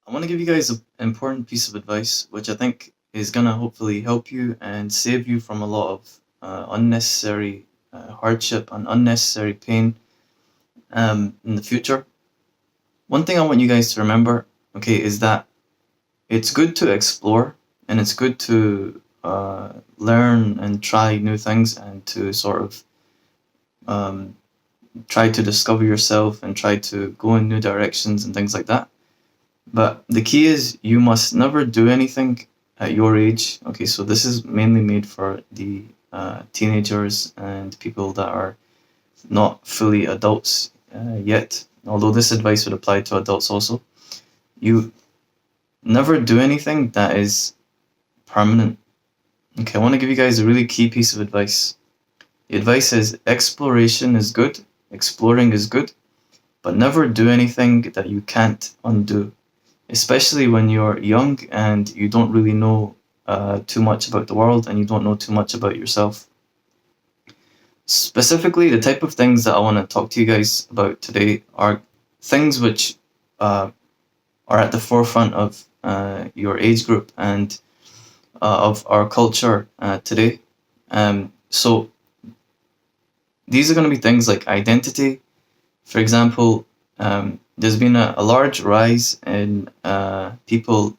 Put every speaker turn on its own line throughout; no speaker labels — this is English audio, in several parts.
I want to give you guys an important piece of advice, which I think is going to hopefully help you and save you from a lot of unnecessary hardship and unnecessary pain in the future. One thing I want you guys to remember, okay, is that it's good to explore and it's good to learn and try new things and to sort of um, try to discover yourself and try to go in new directions and things like that. But the key is you must never do anything at your age. Okay, so this is mainly made for the teenagers and people that are not fully adults yet, although this advice would apply to adults also. You never do anything that is permanent. Okay, I want to give you guys a really key piece of advice. The advice is exploration is good, exploring is good, but never do anything that you can't undo, especially when you're young and you don't really know too much about the world and you don't know too much about yourself. Specifically, the type of things that I want to talk to you guys about today are things which are at the forefront of your age group and of our culture today. So these are going to be things like identity. For example, there's been a large rise in people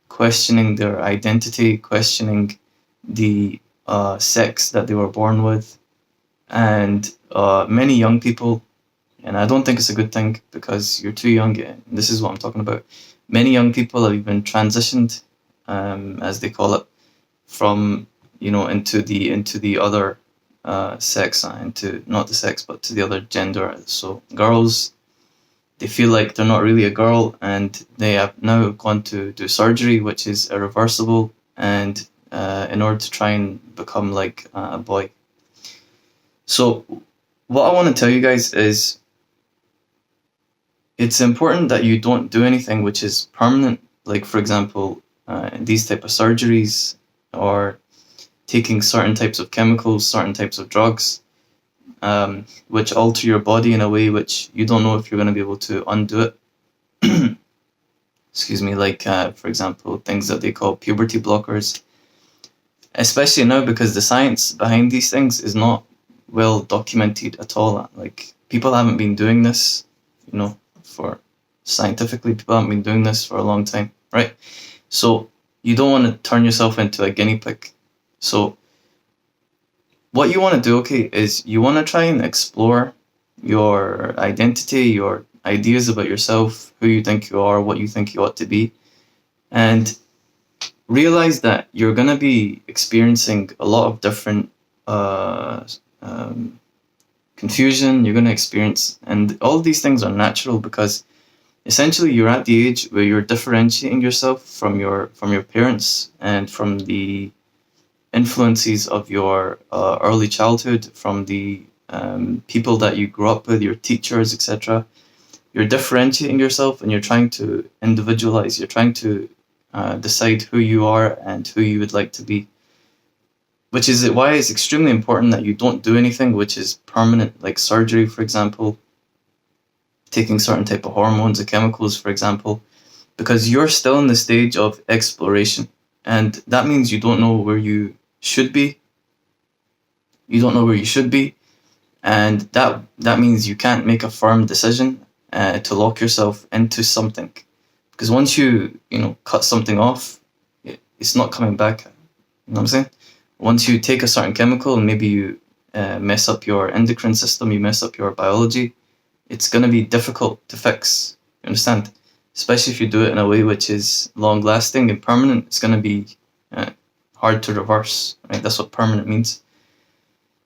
questioning their identity, questioning the sex that they were born with, and many young people, and I don't think it's a good thing because you're too young. This is what I'm talking about. Many young people have even transitioned, as they call it, from into the other sex, into not the sex but to the other gender. So girls, they feel like they're not really a girl, and they have now gone to do surgery, which is irreversible, and in order to try and become like a boy. So what I want to tell you guys is it's important that you don't do anything which is permanent, like for example, these type of surgeries or taking certain types of chemicals, certain types of drugs, which alter your body in a way which you don't know if you're going to be able to undo it. Excuse me, like for example, things that they call puberty blockers, especially now because the science behind these things is not well documented at all. Like people haven't been doing this, for scientifically, people haven't been doing this for a long time, right? So you don't want to turn yourself into a guinea pig. So what you want to do, okay, is you want to try and explore your identity, your ideas about yourself, who you think you are, what you think you ought to be, and realize that you're going to be experiencing a lot of different confusion. You're going to experience, and all these things are natural because essentially you're at the age where you're differentiating yourself from your parents and from the influences of your early childhood, from the people that you grew up with, your teachers, etc. You're differentiating yourself and you're trying to individualize. You're trying to decide who you are and who you would like to be. Which is why it's extremely important that you don't do anything which is permanent, like surgery, for example, taking certain type of hormones or chemicals, for example, because you're still in the stage of exploration. And that means you don't know where you should be. You don't know where you should be. And that means you can't make a firm decision to lock yourself into something. Because once you cut something off, it's not coming back. You know what I'm saying? Once you take a certain chemical and maybe you mess up your endocrine system, you mess up your biology, it's going to be difficult to fix. You understand? Especially if you do it in a way which is long lasting and permanent, it's going to be hard to reverse, right? That's what permanent means.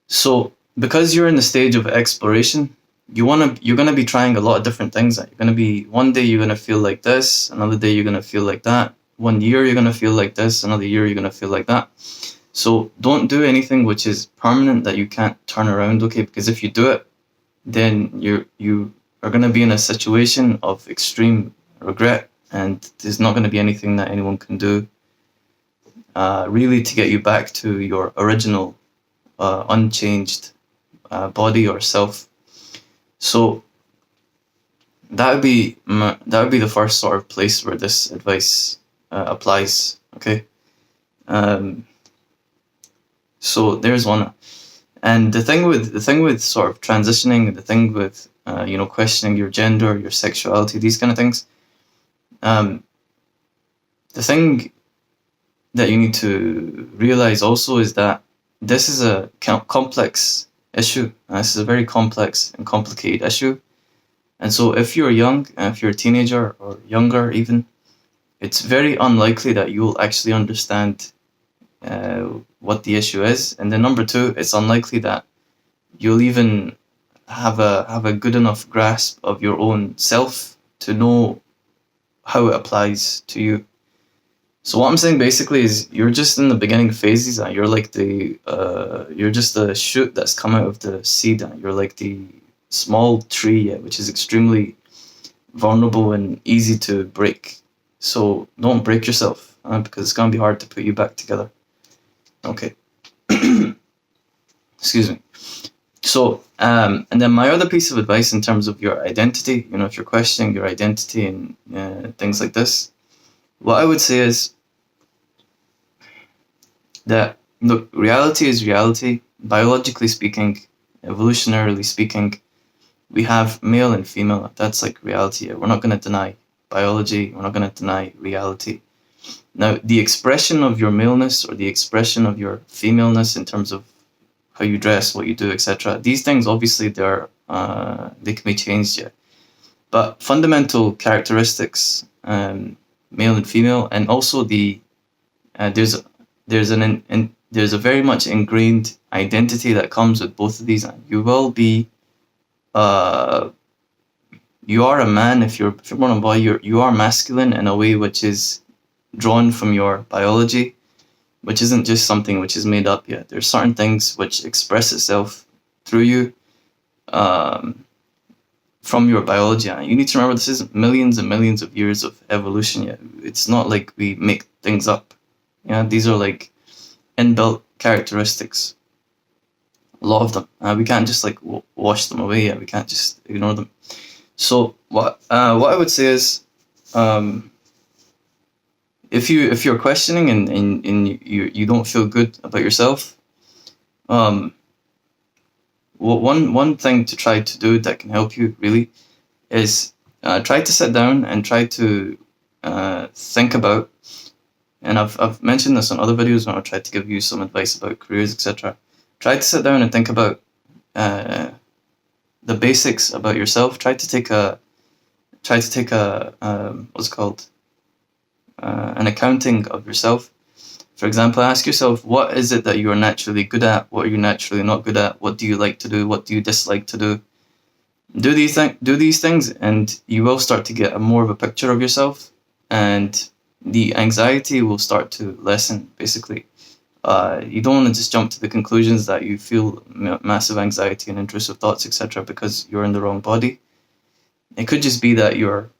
So because you're in the stage of exploration, you're going to be trying a lot of different things. You're going to be, one day you're going to feel like this, another day you're going to feel like that. 1 year you're going to feel like this, another year you're going to feel like that. So don't do anything which is permanent that you can't turn around, okay? Because if you do it, then you are going to be in a situation of extreme regret, and there's not going to be anything that anyone can do really to get you back to your original unchanged body or self. So that would be the first sort of place where this advice applies. Okay. Um, so there's one. And the thing with sort of transitioning, the thing with questioning your gender, your sexuality, these kind of things. Um, the thing that you need to realize also is that this is a complex issue. This is a very complex and complicated issue. And so if you're young, if you're a teenager or younger even, it's very unlikely that you'll actually understand what the issue is. And then number two, it's unlikely that you'll even have a good enough grasp of your own self to know how it applies to you. So what I'm saying basically is you're just in the beginning phases, and you're like you're just the shoot that's come out of the seed, and you're like the small tree, which is extremely vulnerable and easy to break. So don't break yourself, because it's gonna be hard to put you back together. Okay. Excuse me. So, and then my other piece of advice in terms of your identity, if you're questioning your identity and things like this, what I would say is that, look, reality is reality. Biologically speaking, evolutionarily speaking, we have male and female. That's like reality. We're not going to deny biology. We're not going to deny reality. Now, the expression of your maleness or the expression of your femaleness in terms of how you dress, what you do, etc. These things, obviously, they can be changed, yeah. But fundamental characteristics, male and female, and also there's a very much ingrained identity that comes with both of these. You will be, you are a man if you're born a boy. You are masculine in a way which is drawn from your biology, which isn't just something which is made up yet. There's certain things which express itself through you, from your biology. And you need to remember, this is millions and millions of years of evolution yet. It's not like we make things up. These are like inbuilt characteristics. A lot of them. We can't just like wash them away. We can't just ignore them. So what I would say is, if you're questioning and you don't feel good about yourself, one thing to try to do that can help you really is try to sit down and try to think about, and I've mentioned this on other videos when I've tried to give you some advice about careers, etc. Try to sit down and think about the basics about yourself. Try to take a what's it called, an accounting of yourself. For example, ask yourself, what is it that you are naturally good at? What are you naturally not good at? What do you like to do? What do you dislike to do? Do these things, and you will start to get a more of a picture of yourself, and the anxiety will start to lessen. Basically, you don't want to just jump to the conclusions that you feel massive anxiety and intrusive thoughts, etc., because you're in the wrong body. It could just be that your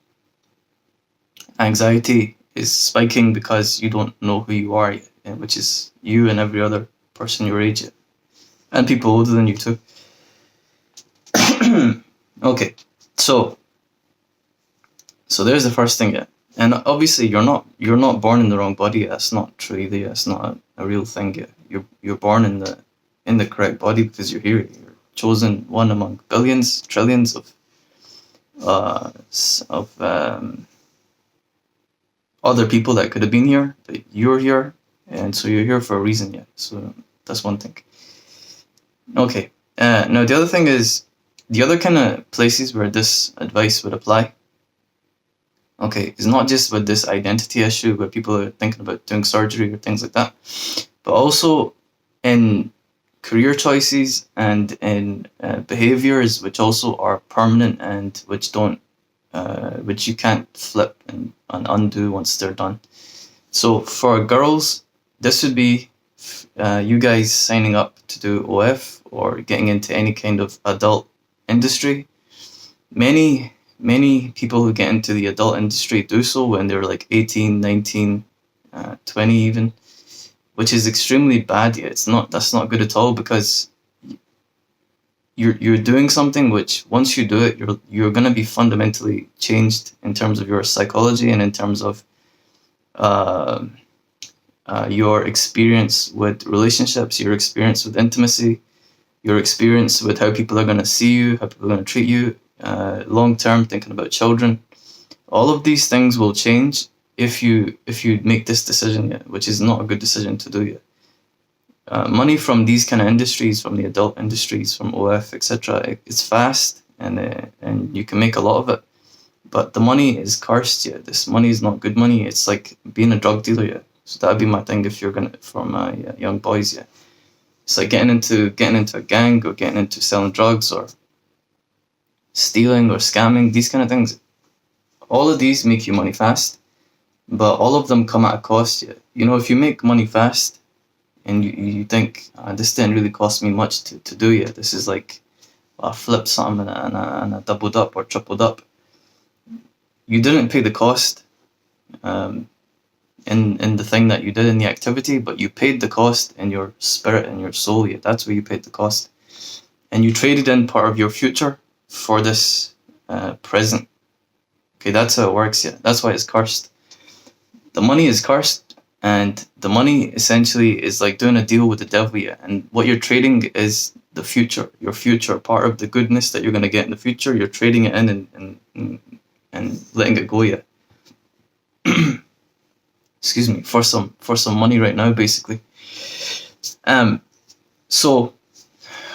anxiety is spiking because you don't know who you are yet, which is you and every other person your age, and people older than you too. Okay, so there's the first thing, yeah. And obviously you're not born in the wrong body. That's not true either. That's not a real thing yet. You're born in the correct body because you're here. You're chosen one among billions, trillions of other people that could have been here, but you're here, and so you're here for a reason, yeah. So that's one thing. Okay. Now the other thing is, the other kind of places where this advice would apply, okay, is not just with this identity issue where people are thinking about doing surgery or things like that, but also in career choices and in behaviors which also are permanent and which you can't flip and undo once they're done. So for girls, this would be you guys signing up to do OF or getting into any kind of adult industry. Many people who get into the adult industry do so when they're like 18, 19, 20 even, which is extremely bad. That's not good at all, because you're doing something which, once you do it, you're gonna be fundamentally changed in terms of your psychology and in terms of uh, your experience with relationships, your experience with intimacy, your experience with how people are gonna see you, how people are gonna treat you, long term, thinking about children. All of these things will change if you make this decision yet, which is not a good decision to do yet. Money from these kind of industries, from the adult industries, from OF, etc., it's fast and you can make a lot of it. But the money is cursed. Yeah, this money is not good money. It's like being a drug dealer. Yeah, so that'd be my thing if you're gonna for my young boys. Yeah, it's like getting into a gang or getting into selling drugs or stealing or scamming. These kind of things. All of these make you money fast, but all of them come at a cost. Yeah, if you make money fast and you think, this didn't really cost me much to do yet. This is like I flipped something and I doubled up or tripled up. You didn't pay the cost in the thing that you did in the activity, but you paid the cost in your spirit and your soul. Yeah, that's where you paid the cost. And you traded in part of your future for this present. Okay, that's how it works. Yeah, that's why it's cursed. The money is cursed, and the money essentially is like doing a deal with the devil. Yeah, and what you're trading is the future, your future, part of the goodness that you're going to get in the future. You're trading it in and letting it go. Yeah. Excuse me, for some money right now, basically. So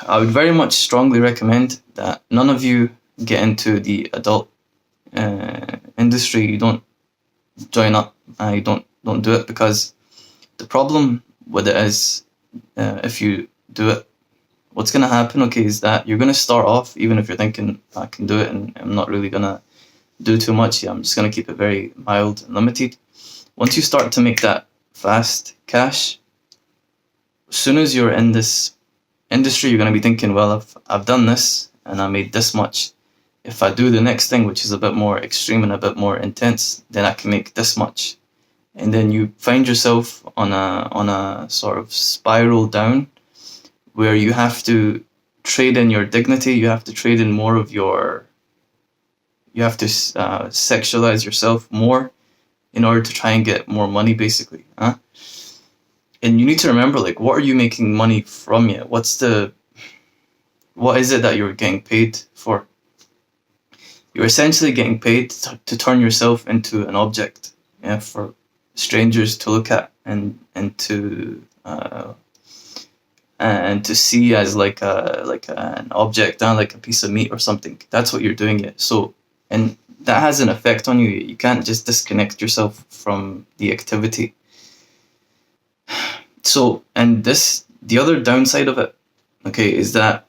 I would very much strongly recommend that none of you get into the adult industry. You don't join up. You don't do it, because the problem with it is, if you do it, what's gonna happen? Okay, is that you're gonna start off, even if you're thinking I can do it and I'm not really gonna do too much. Yeah, I'm just gonna keep it very mild and limited. Once you start to make that fast cash, as soon as you're in this industry, you're gonna be thinking, well, I've done this and I made this much. If I do the next thing, which is a bit more extreme and a bit more intense, then I can make this much. And then you find yourself on a sort of spiral down, where you have to trade in your dignity. You have to trade in more of your. You have to sexualize yourself more in order to try and get more money, basically. Huh? And you need to remember, like, what are you making money from? Yet? What is it that you're getting paid for? You're essentially getting paid to turn yourself into an object, yeah, for strangers to look at and to see as like an object, like a piece of meat or something. That's what you're doing it. So, and that has an effect on you. You can't just disconnect yourself from the activity. So, and the other downside of it, okay, is that,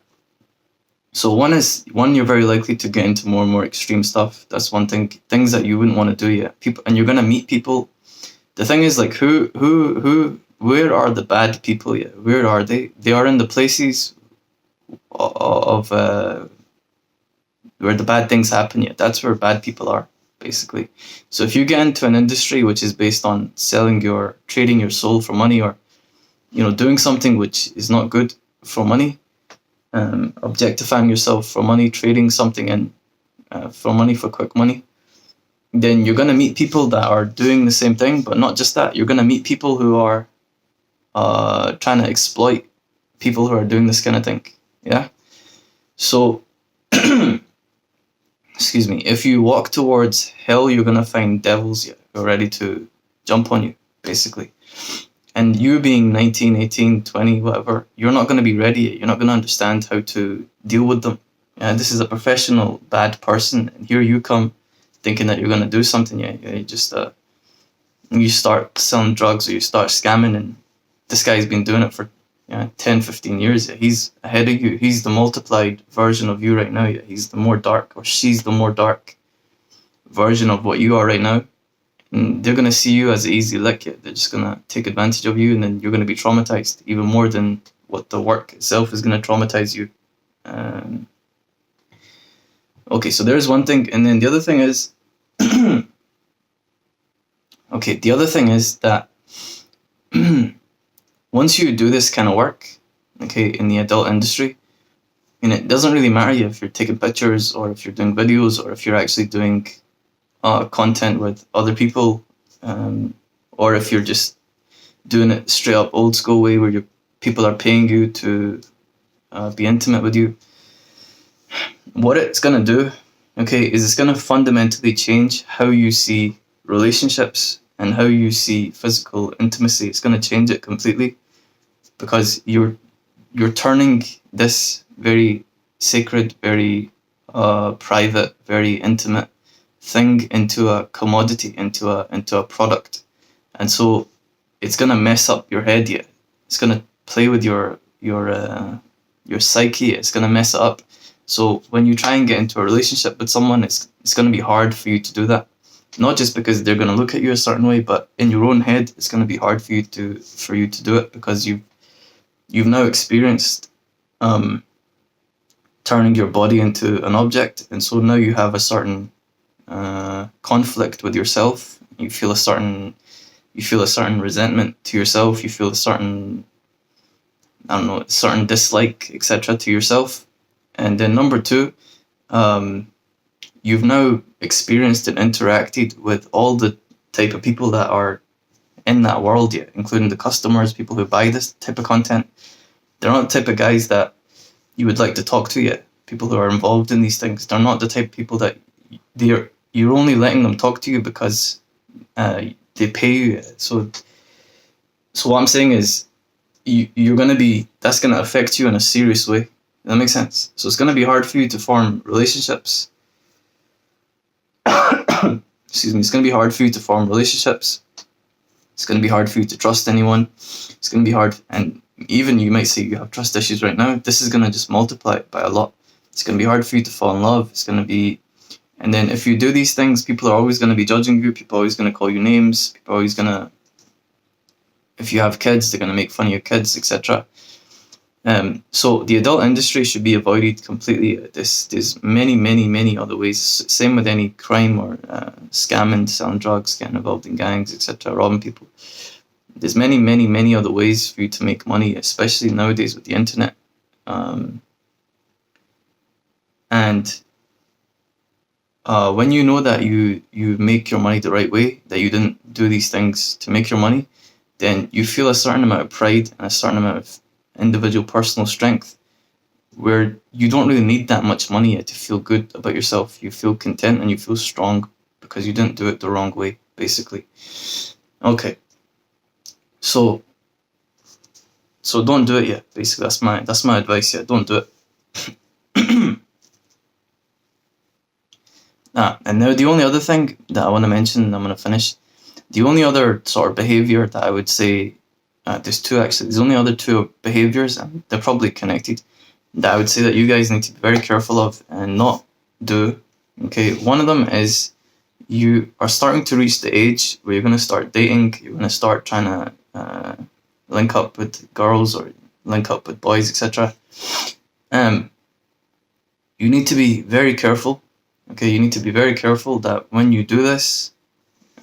so one, you're very likely to get into more and more extreme stuff. That's one thing. Things that you wouldn't want to do yet. People, and you're gonna meet people. The thing is, like, where are the bad people yet? Where are they? They are in the places of where the bad things happen yet. That's where bad people are, basically. So if you get into an industry which is based on trading your soul for money, or doing something which is not good for money, objectifying yourself for money, trading something in for money, for quick money, then you're going to meet people that are doing the same thing. But not just that, you're going to meet people who are trying to exploit people who are doing this kind of thing. Yeah. So, excuse me, if you walk towards hell, you're going to find devils who are ready to jump on you, basically. And you being 19, 18, 20, whatever, you're not going to be ready yet. You're not going to understand how to deal with them. Yeah, this is a professional bad person, and here you come thinking that you're going to do something. Yeah, you just you start selling drugs, or you start scamming, and this guy's been doing it for 10, 15 years. Yeah. He's ahead of you. He's the multiplied version of you right now. Yeah. He's the more dark, or she's the more dark version of what you are right now. And they're going to see you as an easy lick. Yeah. They're just going to take advantage of you, and then you're going to be traumatized even more than what the work itself is going to traumatize you. Okay, so there's one thing. And then the other thing is, okay, the other thing is that once you do this kind of work, okay, in the adult industry, And it doesn't really matter if you're taking pictures or if you're doing videos or if you're actually doing content with other people, or if you're just doing it straight up old school way where people are paying you to be intimate with you. What it's going to do, okay, is it's going to fundamentally change how you see relationships and how you see physical intimacy. It's going to change it completely, because you're turning this very sacred, very private, very intimate thing into a commodity, into a product. And so it's going to mess up your head. Yeah, it's going to play with your psyche. It's going to mess it up. So when you try and get into a relationship with someone, it's going to be hard for you to do that. Not just because they're going to look at you a certain way, but in your own head, it's going to be hard for you to do it, because you've now experienced turning your body into an object, and so now you have a certain conflict with yourself. You feel a certain resentment to yourself. You feel a certain, certain dislike, etc. to yourself. And then number two, you've now experienced and interacted with all the type of people that are in that world yet, including the customers, people who buy this type of content. They're not the type of guys that you would like to talk to yet. People who are involved in these things, they're not the type of people that you're only letting them talk to you because they pay you. So what I'm saying is, you're going to be, that's going to affect you in a serious way. Does that make sense? So it's going to be hard for you to form relationships. Excuse me. It's going to be hard for you to form relationships. It's going to be hard for you to trust anyone. It's going to be hard. And even you might say you have trust issues right now. This is going to just multiply it by a lot. It's going to be hard for you to fall in love. It's going to be, and then if you do these things, people are always going to be judging you. People are always going to call you names. People are always going to, if you have kids, they're going to make fun of your kids, etc. So the adult industry should be avoided completely. There's many other ways. Same with any crime or scamming, selling drugs, getting involved in gangs, etc., robbing people. There's many other ways for you to make money, especially nowadays with the internet. And when you know that you make your money the right way, that you didn't do these things to make your money, then you feel a certain amount of pride and a certain amount of individual personal strength, where you don't really need that much money yet to feel good about yourself. You feel content and you feel strong because you didn't do it the wrong way, basically. Okay. So don't do it yet. Basically, that's my advice. Yeah, don't do it. And now the only other thing that I want to mention, and I'm going to finish. The only other sort of behavior that I would say, there's two actually. There's only other two behaviors, and they're probably connected, that I would say that you guys need to be very careful of and not do. Okay, one of them is you are starting to reach the age where you're going to start dating. You're going to start trying to link up with girls or link up with boys, etc. You need to be very careful. Okay, you need to be very careful that when you do this,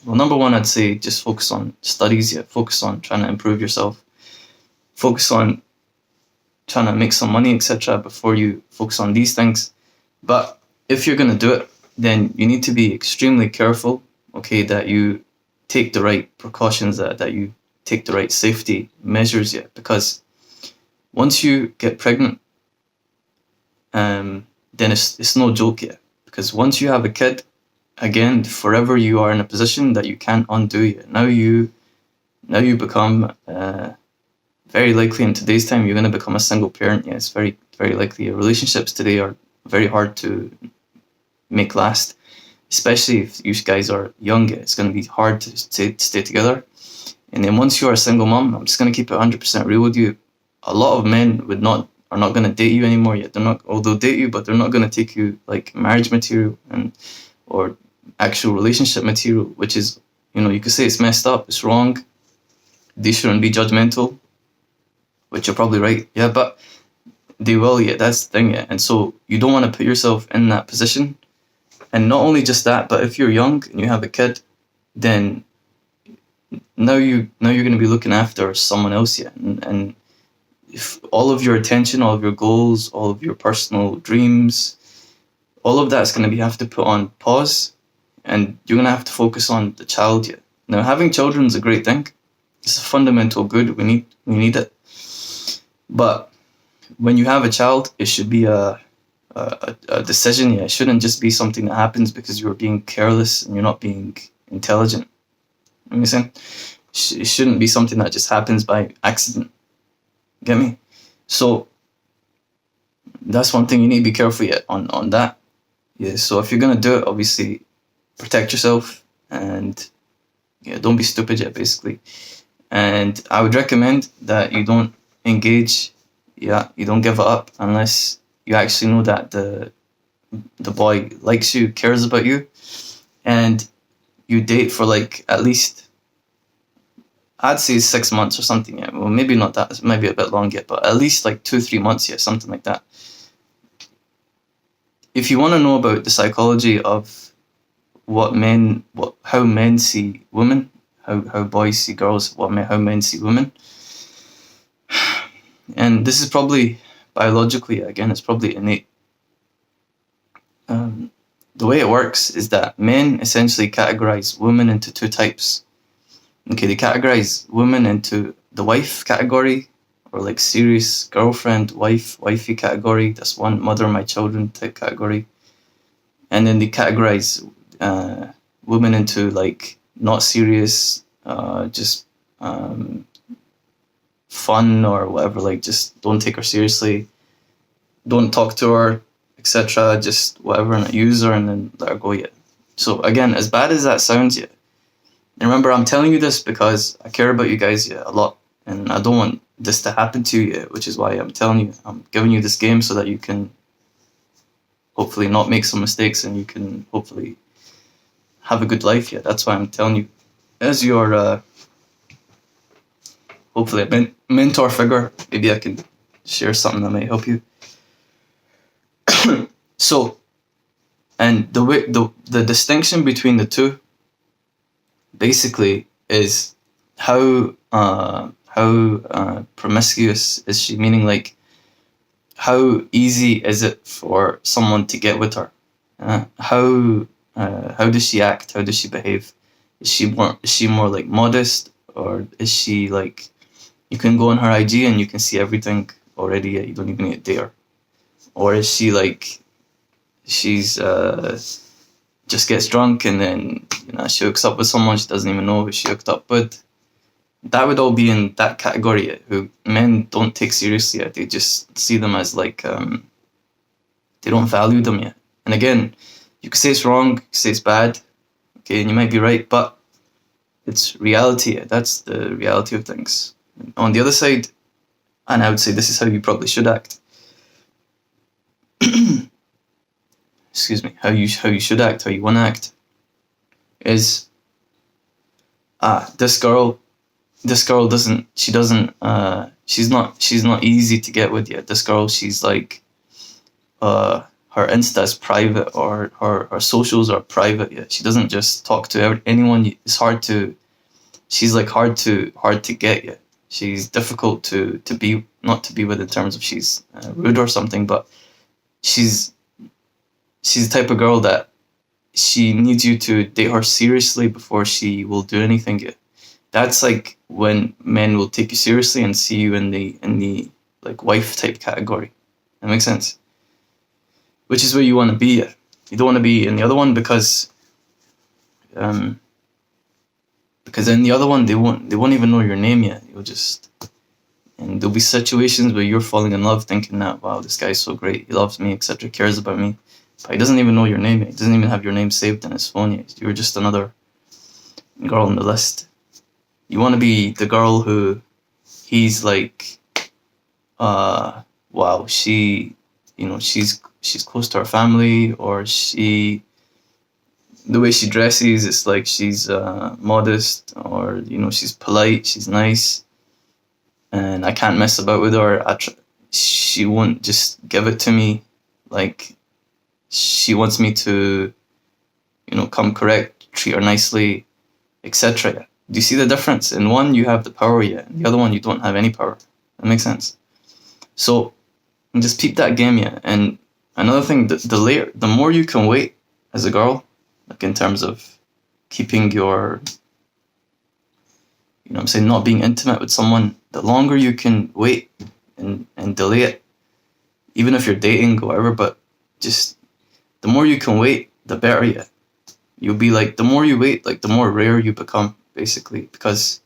well, number one, I'd say just focus on studies. Yeah, focus on trying to improve yourself. Focus on trying to make some money, etc. before you focus on these things. But if you're going to do it, then you need to be extremely careful, okay, that you take the right precautions, that you take the right safety measures, yeah, because once you get pregnant, then it's no joke, yeah, because once you have a kid, again, forever you are in a position that you can't undo, yeah. Now you become, very likely in today's time, you're going to become a single parent, yeah, it's very, very likely. Relationships today are very hard to make last, especially if you guys are young. It's going to be hard to stay together. And then once you are a single mom, I'm just going to keep it 100% real with you. A lot of men are not going to date you anymore yet. They'll date you, but they're not going to take you like marriage material or actual relationship material, which is, you could say it's messed up, it's wrong. They shouldn't be judgmental, which you're probably right. Yeah, but they will, yeah, that's the thing, yeah. And so you don't want to put yourself in that position. And not only just that, but if you're young and you have a kid, then now you're going to be looking after someone else, yeah. And if all of your attention, all of your goals, all of your personal dreams, all of that's going to have to put on pause, and you're going to have to focus on the child. Yeah. Now, having children is a great thing. It's a fundamental good. We need it. But when you have a child, it should be a decision. Yeah, it shouldn't just be something that happens because you're being careless and you're not being intelligent. You know what I'm saying? It shouldn't be something that just happens by accident. Get me? So that's one thing you need to be careful yet on that. Yeah. So if you're gonna do it, obviously protect yourself and don't be stupid yet, basically. And I would recommend that you don't engage. Yeah, you don't give it up unless you actually know that the boy likes you, cares about you, and you date for like at least, I'd say 6 months or something. Yeah, well, maybe not that. It might be a bit long yet, but at least like 2-3 months. Yeah, something like that. If you want to know about the psychology of how men see women, how boys see girls, how men see women, and this is probably biologically, again, it's probably innate. The way it works is that men essentially categorize women into two types. Okay, they categorize women into the wife category, or like serious girlfriend, wifey category. That's one, mother of my children type category. And then they categorize women into like not serious, just fun or whatever, like just don't take her seriously, don't talk to her, etc. Just whatever, and use her and then let her go. Yet. So again, as bad as that sounds, and remember, I'm telling you this because I care about you guys a lot, and I don't want this to happen to you, which is why I'm telling you, I'm giving you this game so that you can hopefully not make some mistakes and you can hopefully have a good life. That's why I'm telling you, as your hopefully a mentor figure, maybe I can share something that might help you. So, and the distinction between the two basically is how promiscuous is she, meaning like how easy is it for someone to get with her? How does she act? How does she behave? Is she more like modest, or is she like, you can go on her IG and you can see everything already, you don't even need to date her? Or is she like, she's just gets drunk and then she hooks up with someone she doesn't even know who she hooked up with? That would all be in that category, who men don't take seriously yet. They just see them as like, they don't value them yet. And again, you could say it's wrong, you could say it's bad, okay, and you might be right, but it's reality. That's the reality of things. On the other side, and I would say this is how you probably should act. Excuse me. How you should act, how you want to act, is this girl doesn't. She's not easy to get with yet. This girl, she's like, her Insta is private, or her socials are private yet. She doesn't just talk to anyone. It's hard to. She's like hard to get yet. She's difficult to be, not to be with in terms of she's rude or something, but she's the type of girl that she needs you to date her seriously before she will do anything yet. That's like when men will take you seriously and see you in the like wife type category. That makes sense? Which is where you want to be. You don't want to be in the other one because in the other one they won't even know your name yet. And there'll be situations where you're falling in love thinking that, wow, this guy's so great, he loves me, etc., cares about me, but he doesn't even know your name yet. He doesn't even have your name saved in his phone yet. You're just another girl on the list. You want to be the girl who he's like, wow, she's close to her family, or the way she dresses, it's like she's modest, or she's polite, she's nice, and I can't mess about with her. She won't just give it to me. Like, she wants me to, come correct, treat her nicely, etc. Do you see the difference? In one, you have the power, in the other one, you don't have any power. That makes sense? So just peep that game, yeah. And another thing, the more you can wait as a girl, like in terms of keeping your, you know what I'm saying, not being intimate with someone, the longer you can wait and delay it, even if you're dating or whatever, but just the more you can wait, the better, yeah. You'll be like, the more you wait, like the more rare you become, basically, because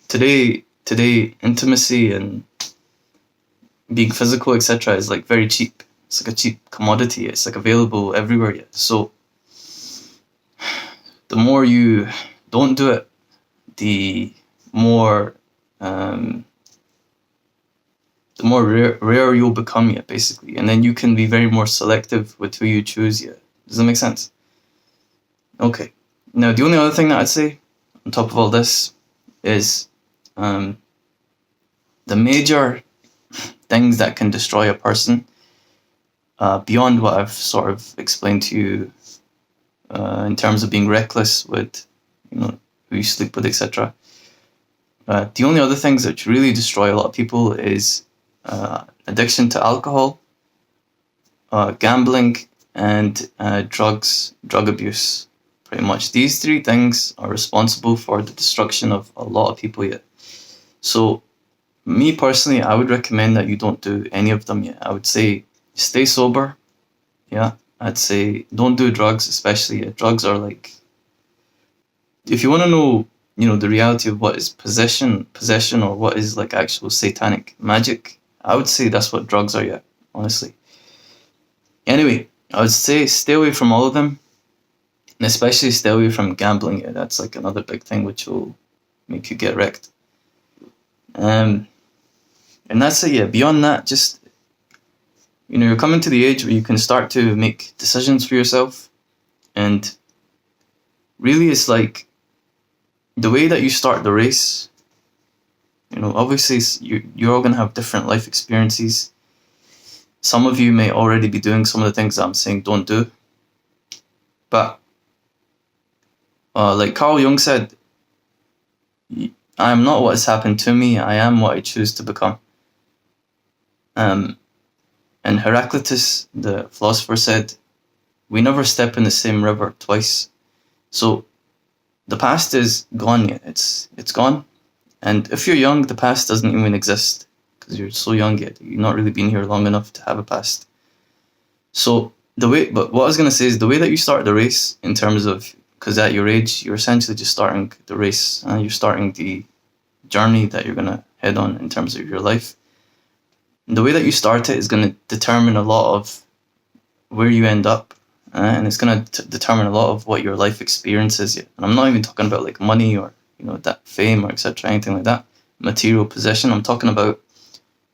today intimacy and being physical, etc., is like very cheap. It's like a cheap commodity. It's like available everywhere. Yeah. So the more you don't do it, the more rare you'll become. Yeah, basically, and then you can be very more selective with who you choose. Yeah. Does that make sense? Okay. Now, the only other thing that I'd say on top of all this is the major things that can destroy a person, beyond what I've sort of explained to you in terms of being reckless with, you know, who you sleep with, etc. The only other things that really destroy a lot of people is addiction to alcohol, gambling, and drug abuse. Pretty much these three things are responsible for the destruction of a lot of people yet. So me personally, I would recommend that you don't do any of them yet. I would say stay sober. Yeah, I'd say don't do drugs, especially. Drugs are like, if you want to know, you know, the reality of what is possession, or what is like actual satanic magic, I would say that's what drugs are, yeah, honestly. Anyway, I would say stay away from all of them, and especially stay away from gambling. Yeah, that's like another big thing which will make you get wrecked. And that's it, yeah. Beyond that, just, you know, you're coming to the age where you can start to make decisions for yourself. And really, it's like the way that you start the race, you know, obviously you're all going to have different life experiences. Some of you may already be doing some of the things that I'm saying don't do. But like Carl Jung said, I am not what has happened to me, I am what I choose to become. And Heraclitus, the philosopher, said, we never step in the same river twice. So the past is gone yet. It's gone. And if you're young, the past doesn't even exist because you're so young yet. You've not really been here long enough to have a past. So but what I was going to say is the way that you start the race, in terms of, because at your age, you're essentially just starting the race and you're starting the journey that you're going to head on in terms of your life. And the way that you start it is going to determine a lot of where you end up. And it's going to determine a lot of what your life experience is. And I'm not even talking about like money or, you know, that fame or etc., anything like that, material possession. I'm talking about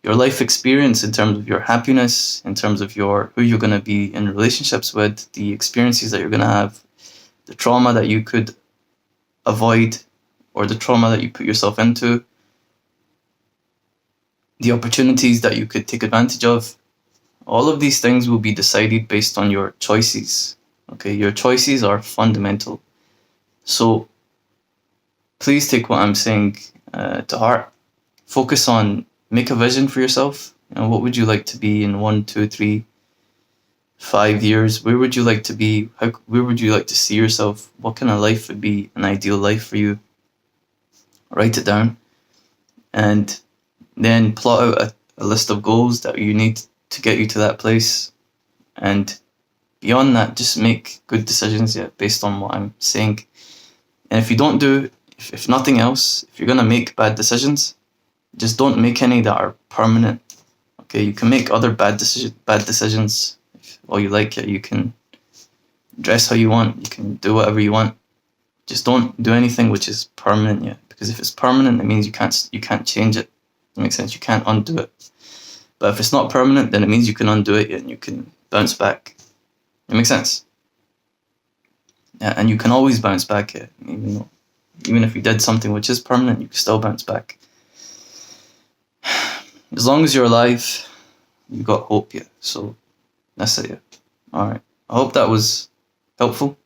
your life experience in terms of your happiness, in terms of who you're going to be in relationships with, the experiences that you're going to have, the trauma that you could avoid or the trauma that you put yourself into, the opportunities that you could take advantage of. All of these things will be decided based on your choices. Okay, your choices are fundamental. So please take what I'm saying to heart. Focus on, make a vision for yourself. You know, what would you like to be in 1, 2, 3, 5 years? Where would you like to be? Where would you like to see yourself? What kind of life would be an ideal life for you? Write it down. And then plot out a list of goals that you need to get you to that place. And beyond that, just make good decisions, yeah, based on what I'm saying. And if you don't do, if nothing else, if you're going to make bad decisions, just don't make any that are permanent. Okay, you can make other bad decisions all you like. You can dress how you want, you can do whatever you want. Just don't do anything which is permanent, yeah. Because if it's permanent, it means you can't change it. It makes sense. You can't undo it. But if it's not permanent, then it means you can undo it, yeah, and you can bounce back. It makes sense. Yeah, and you can always bounce back, yeah. Even if you did something which is permanent, you can still bounce back. As long as you're alive, you've got hope, yeah. So that's it, yeah. Alright. I hope that was helpful.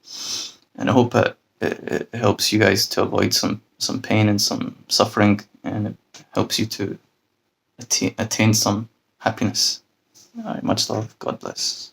And I hope it helps you guys to avoid some pain and some suffering, and it helps you to attain some happiness. All right, much love. God bless.